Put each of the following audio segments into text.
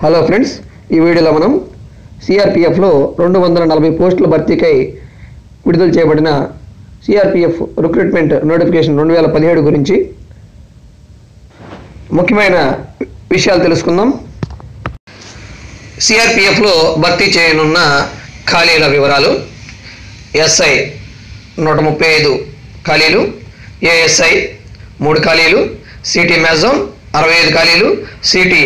Hello friends, ఈ వీడియోలో మనం సిఆర్పిఎఫ్లో 240 పోస్టుల భర్తీకై విడుదల చేయబడిన సిఆర్పిఎఫ్ రిక్రూట్మెంట్ నోటిఫికేషన్ 2017 గురించి ముఖ్యమైన విషయాలు తెలుసుకుందాం. సిఆర్పిఎఫ్లో భర్తీ చేయనున్న ఖాళీల వివరాలు: ఎస్ఐ 135 ఖాళీలు, ఏఎస్ఐ 3 ఖాళీలు, సిటీ మ్యాజోన్ 65 ఖాళీలు, సిటీ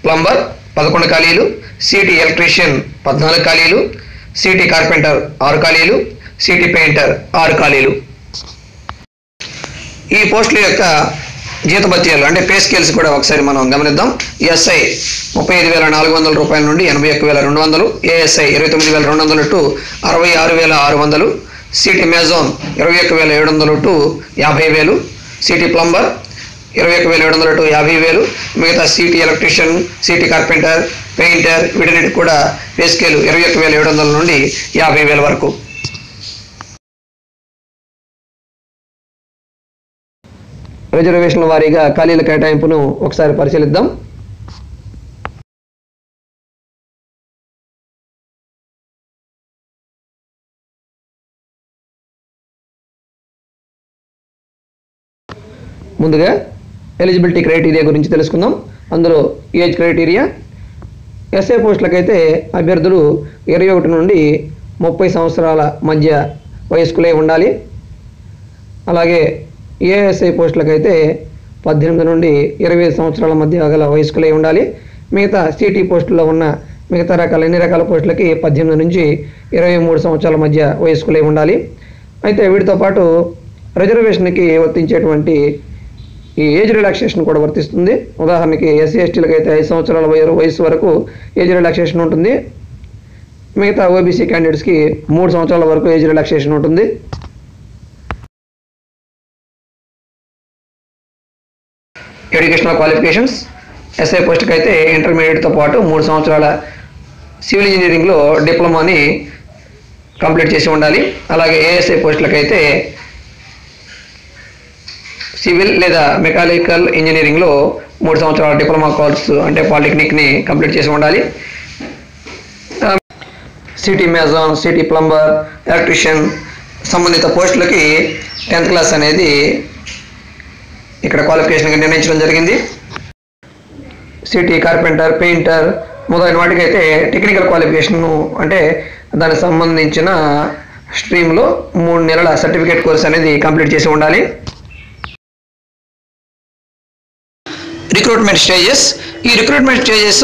ప్లంబర్ 11 ఖాళీలు, సిటీ ఎలక్ట్రీషియన్ 14 ఖాళీలు, సిటీ కార్పెంటర్ 6 ఖాళీలు, సిటీ పెయింటర్ 6 ఖాళీలు. ఈ పోస్టుల యొక్క జీతభత్యాలు అంటే పే స్కేల్స్ కూడా ఒకసారి మనం గమనిద్దాం. ఎస్ఐ 35,400 రూపాయల నుండి 81,200, ASI 29,200 to 66,600, city mason 21,700 to 50,000, city plumber 21,700 to 50,000, మిగతా city electrician, city carpenter, painter వీటన్నిటికి కూడా పే స్కేల్ 21,700 నుండి 50,000 వరకు. రిజర్వేషన్ల వారీగా ఖాళీల కేటాయింపును ఒకసారి పరిశీలిద్దాం. ముందుగా ఎలిజిబిలిటీ క్రైటీరియా గురించి తెలుసుకుందాం. అందులో ఏజ్ క్రైటీరియా: ఎస్ఐ పోస్టులకైతే అభ్యర్థులు 21 నుండి 30 సంవత్సరాల మధ్య వయస్కులై ఉండాలి. అలాగే ఏఎస్ఐ పోస్టులకైతే 18 నుండి 25 సంవత్సరాల మధ్య గల వయస్కులై ఉండాలి. మిగతా సిటీ పోస్టుల్లో ఉన్న మిగతా అన్ని రకాల పోస్టులకి 18 నుంచి 23 సంవత్సరాల మధ్య వయస్కులై ఉండాలి. అయితే వీటితో పాటు రిజర్వేషన్కి వర్తించేటువంటి ఈ ఏజ్ రిలాక్సేషన్ కూడా వర్తిస్తుంది. ఉదాహరణకి ఎస్సీ ఎస్టీలకు అయితే 5 సంవత్సరాల వయసు వరకు ఏజ్ రిలాక్సేషన్ ఉంటుంది. మిగతా ఓబీసీ క్యాండిడేట్స్కి 3 సంవత్సరాల వరకు ఏజ్ రిలాక్సేషన్ ఉంటుంది. ఎడ్యుకేషనల్ క్వాలిఫికేషన్స్: ఎస్ఐ పోస్ట్కి అయితే ఇంటర్మీడియట్తో పాటు 3 సంవత్సరాల సివిల్ ఇంజనీరింగ్లో డిప్లొమాని కంప్లీట్ చేసి ఉండాలి. అలాగే ఏఎస్ఐ పోస్టులకు అయితే సివిల్ లేదా మెకానికల్ ఇంజనీరింగ్లో 3 సంవత్సరాల డిప్లొమా కోర్సు అంటే పాలిటెక్నిక్ని కంప్లీట్ చేసి ఉండాలి. సిటీ మ్యాజాన్, సిటీ ప్లంబర్, ఎలక్ట్రీషియన్ సంబంధిత పోస్టులకి 10th క్లాస్ అనేది ఇక్కడ క్వాలిఫికేషన్గా నిర్ణయించడం జరిగింది. సిటీ కార్పెంటర్, పెయింటర్ మొదలైన వాటికైతే టెక్నికల్ క్వాలిఫికేషన్ అంటే దానికి సంబంధించిన స్ట్రీమ్లో 3 నెలల సర్టిఫికేట్ కోర్స్ అనేది కంప్లీట్ చేసి ఉండాలి. రిక్రూట్మెంట్ స్టేజెస్: ఈ రిక్రూట్మెంట్ స్టేజెస్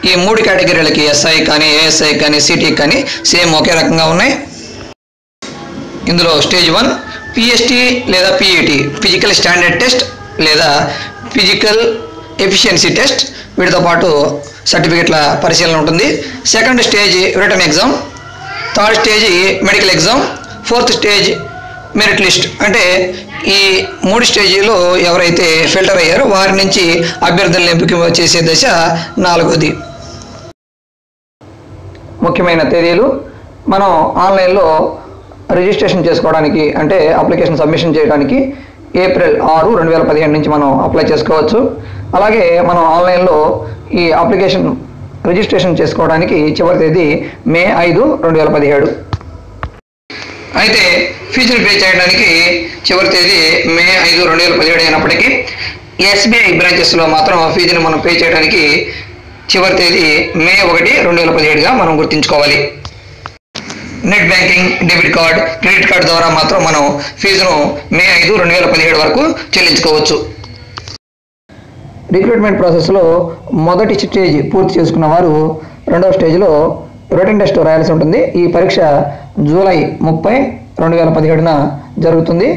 ఈ 3 కేటగిరీలకి ఎస్ఐ కానీ, ఏఎస్ఐ కానీ, సిటీ కానీ సేమ్ ఒకే రకంగా ఉన్నాయి. ఇందులో స్టేజ్ 1 పిఎస్టీ లేదా పిఈటీ ఫిజికల్ స్టాండర్డ్ టెస్ట్ లేదా ఫిజికల్ ఎఫిషియన్సీ టెస్ట్, వీటితో పాటు సర్టిఫికెట్ల పరిశీలన ఉంటుంది. Second stage written exam, third stage medical exam, fourth stage merit list అంటే ఈ 3 స్టేజీలో ఎవరైతే ఫిల్టర్ అయ్యారో వారి నుంచి అభ్యర్థులను ఎంపిక చేసే దశ 4వది. ముఖ్యమైన తేదీలు: మనం ఆన్లైన్లో రిజిస్ట్రేషన్ చేసుకోవడానికి అంటే అప్లికేషన్ సబ్మిషన్ చేయడానికి ఏప్రిల్ 6, 2017 నుంచి మనం అప్లై చేసుకోవచ్చు. అలాగే మనం ఆన్లైన్లో ఈ అప్లికేషన్ రిజిస్ట్రేషన్ చేసుకోవడానికి చివరి తేదీ మే 5, 2017. అయితే ఫీజులు పే చేయడానికి చివరి తేదీ మే 5, 2017 అయినప్పటికీ ఎస్బీఐ బ్రాంచెస్లో మాత్రం ఫీజును మనం పే చేయడానికి చివరి తేదీ మే 1, 2017గా మనం గుర్తుంచుకోవాలి. Net banking, debit card, credit card ద్వారా మాత్రం మనం ఫీజును మే 5, 2017 వరకు చెల్లించుకోవచ్చు. రిక్రూట్మెంట్ ప్రాసెస్లో మొదటి స్టేజ్ పూర్తి చేసుకున్న వారు 2వ స్టేజ్లో రిటన్ టెస్ట్ రాయాల్సి ఉంటుంది. ఈ పరీక్ష జూలై 30, 2017న జరుగుతుంది.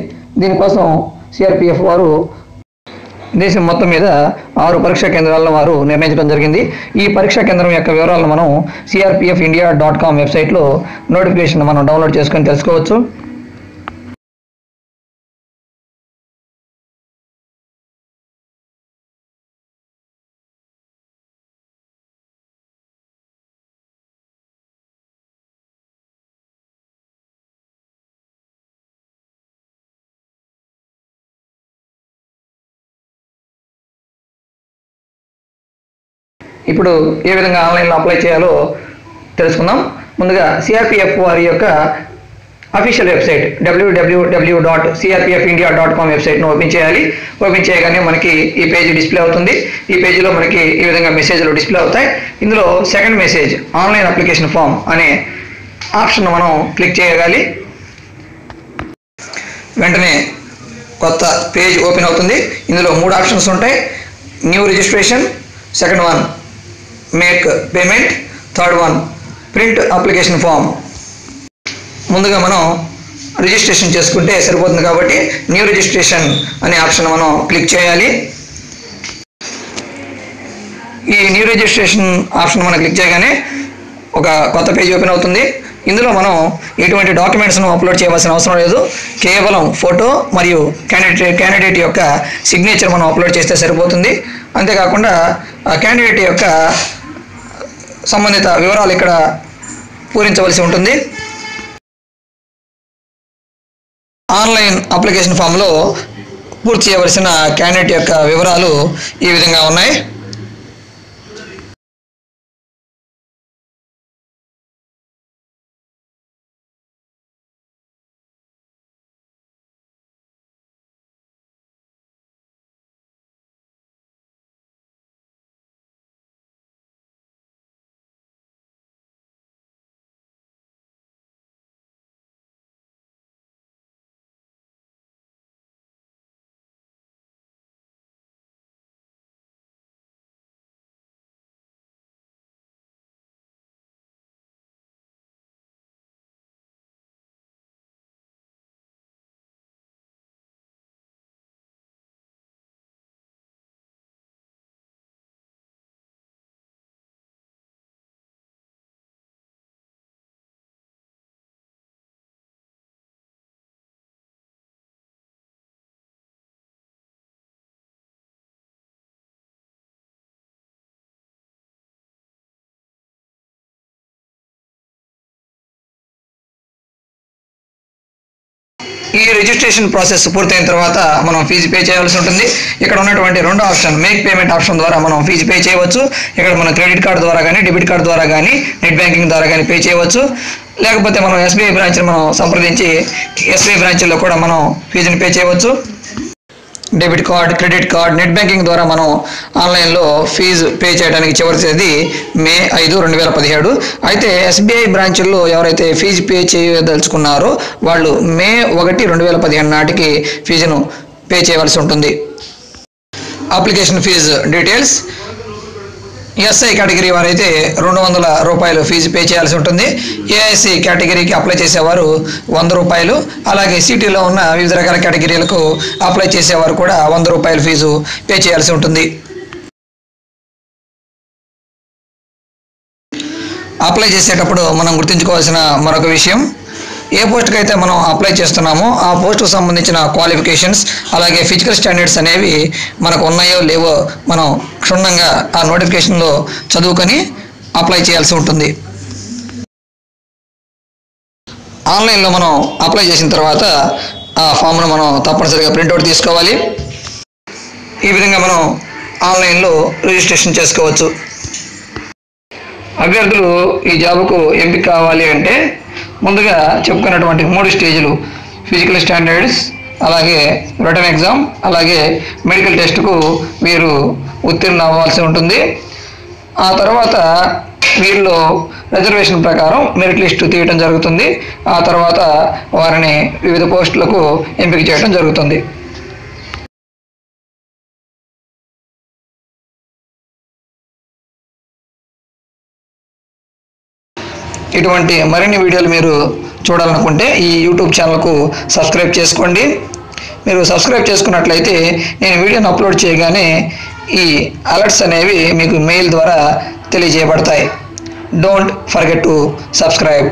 దీనికోసం సిఆర్పిఎఫ్ వారు దేశం మొత్తం మీద 6 పరీక్షా కేంద్రాలను వారు నిర్ణయించడం జరిగింది. ఈ పరీక్షా కేంద్రం యొక్క వివరాలను మనం crpfindia.com వెబ్సైట్లో నోటిఫికేషన్ మనం డౌన్లోడ్ చేసుకొని తెలుసుకోవచ్చు. ఇప్పుడు ఏ విధంగా ఆన్లైన్లో అప్లై చేయాలో తెలుసుకుందాం. ముందుగా సిఆర్పిఎఫ్ వారి యొక్క అఫీషియల్ వెబ్సైట్ www.crpfindia.com వెబ్సైట్ను ఓపెన్ చేయాలి. ఓపెన్ చేయగానే మనకి ఈ పేజీ డిస్ప్లే అవుతుంది. ఈ పేజీలో మనకి ఈ విధంగా మెసేజ్లు డిస్ప్లే అవుతాయి. ఇందులో second message online application form అనే ఆప్షన్ మనం క్లిక్ చేయగాలి. వెంటనే కొత్త పేజ్ ఓపెన్ అవుతుంది. ఇందులో 3 ఆప్షన్స్ ఉంటాయి. New registration, second one make payment, third one print application form. ముందుగా మనం రిజిస్ట్రేషన్ చేసుకుంటే సరిపోతుంది కాబట్టి న్యూ రిజిస్ట్రేషన్ అనే ఆప్షన్ మనం క్లిక్ చేయాలి. ఈ న్యూ రిజిస్ట్రేషన్ ఆప్షన్ మనం క్లిక్ చేయగానే ఒక కొత్త పేజ్ ఓపెన్ అవుతుంది. ఇందులో మనం ఎటువంటి డాక్యుమెంట్స్ను అప్లోడ్ చేయవలసిన అవసరం లేదు. కేవలం ఫోటో మరియు క్యాండిడేట్ యొక్క సిగ్నేచర్ మనం అప్లోడ్ చేస్తే సరిపోతుంది. అంతేకాకుండా క్యాండిడేట్ యొక్క సంబంధిత వివరాలు ఇక్కడ పూరించవలసి ఉంటుంది. ఆన్లైన్ అప్లికేషన్ ఫామ్లో పూర్తి చేయవలసిన క్యాండిడేట్ యొక్క వివరాలు ఈ విధంగా ఉన్నాయి. ఈ రిజిస్ట్రేషన్ ప్రాసెస్ పూర్తయిన తర్వాత మనం ఫీజు పే చేయాల్సి ఉంటుంది. ఇక్కడ ఉన్నటువంటి రెండో ఆప్షన్ మేక్ పేమెంట్ ఆప్షన్ ద్వారా మనం ఫీజు పే చేయవచ్చు. ఇక్కడ మనం క్రెడిట్ కార్డు ద్వారా కానీ, డెబిట్ కార్డు ద్వారా కానీ, నెట్ బ్యాంకింగ్ ద్వారా కానీ పే చేయవచ్చు. లేకపోతే మనం ఎస్బీఐ బ్రాంచ్ని మనం సంప్రదించి ఎస్బీఐ బ్రాంచ్లో కూడా మనం ఫీజుని పే చేయవచ్చు. Debit card, credit card, net banking ద్వారా మనం ఆన్లైన్లో ఫీజు పే చేయడానికి చివరి తేదీ మే 5, 2017. అయితే ఎస్బీఐ బ్రాంచుల్లో ఎవరైతే ఫీజు పే చేయదలుచుకున్నారో వాళ్ళు మే 1, 2015 నాటికి ఫీజును పే చేయవలసి ఉంటుంది. Application fee details: SI category వారైతే ₹200 ఫీజు పే చేయాల్సి ఉంటుంది. ఏఐసి కేటగిరీకి అప్లై చేసేవారు ₹100. అలాగే సిటీలో ఉన్న వివిధ రకాల కేటగిరీలకు అప్లై చేసేవారు కూడా ₹100 ఫీజు పే చేయాల్సి ఉంటుంది. అప్లై చేసేటప్పుడు మనం గుర్తుంచుకోవాల్సిన మరొక విషయం, ఏ పోస్ట్కి అయితే మనం అప్లై చేస్తున్నామో ఆ పోస్టుకు సంబంధించిన క్వాలిఫికేషన్స్ అలాగే ఫిజికల్ స్టాండర్డ్స్ అనేవి మనకు ఉన్నాయో లేవో మనం క్షుణ్ణంగా ఆ నోటిఫికేషన్లో చదువుకొని అప్లై చేయాల్సి ఉంటుంది. ఆన్లైన్లో మనం అప్లై చేసిన తర్వాత ఆ ఫామ్ను మనం తప్పనిసరిగా ప్రింట్అవుట్ తీసుకోవాలి. ఈ విధంగా మనం ఆన్లైన్లో రిజిస్ట్రేషన్ చేసుకోవచ్చు. అభ్యర్థులు ఈ జాబుకు ఎంపిక కావాలి అంటే ముందుగా చెప్పుకున్నటువంటి 3 స్టేజ్లు ఫిజికల్ స్టాండర్డ్స్, అలాగే రిటన్ ఎగ్జామ్, అలాగే మెడికల్ టెస్ట్కు వీరు ఉత్తీర్ణ అవ్వాల్సి ఉంటుంది. ఆ తర్వాత వీరిలో రిజర్వేషన్ ప్రకారం మెరిట్ లిస్టు తీయటం జరుగుతుంది. ఆ తర్వాత వారిని వివిధ పోస్టులకు ఎంపిక చేయడం జరుగుతుంది. ఇటువంటి మరిన్ని వీడియోలు మీరు చూడాలనుకుంటే ఈ యూట్యూబ్ ఛానల్కు సబ్స్క్రైబ్ చేసుకోండి. మీరు సబ్స్క్రైబ్ చేసుకున్నట్లయితే నేను వీడియోని అప్లోడ్ చేయగానే ఈ అలర్ట్స్ అనేవి మీకు మెయిల్ ద్వారా తెలియజేయబడతాయి. Don't forget to subscribe.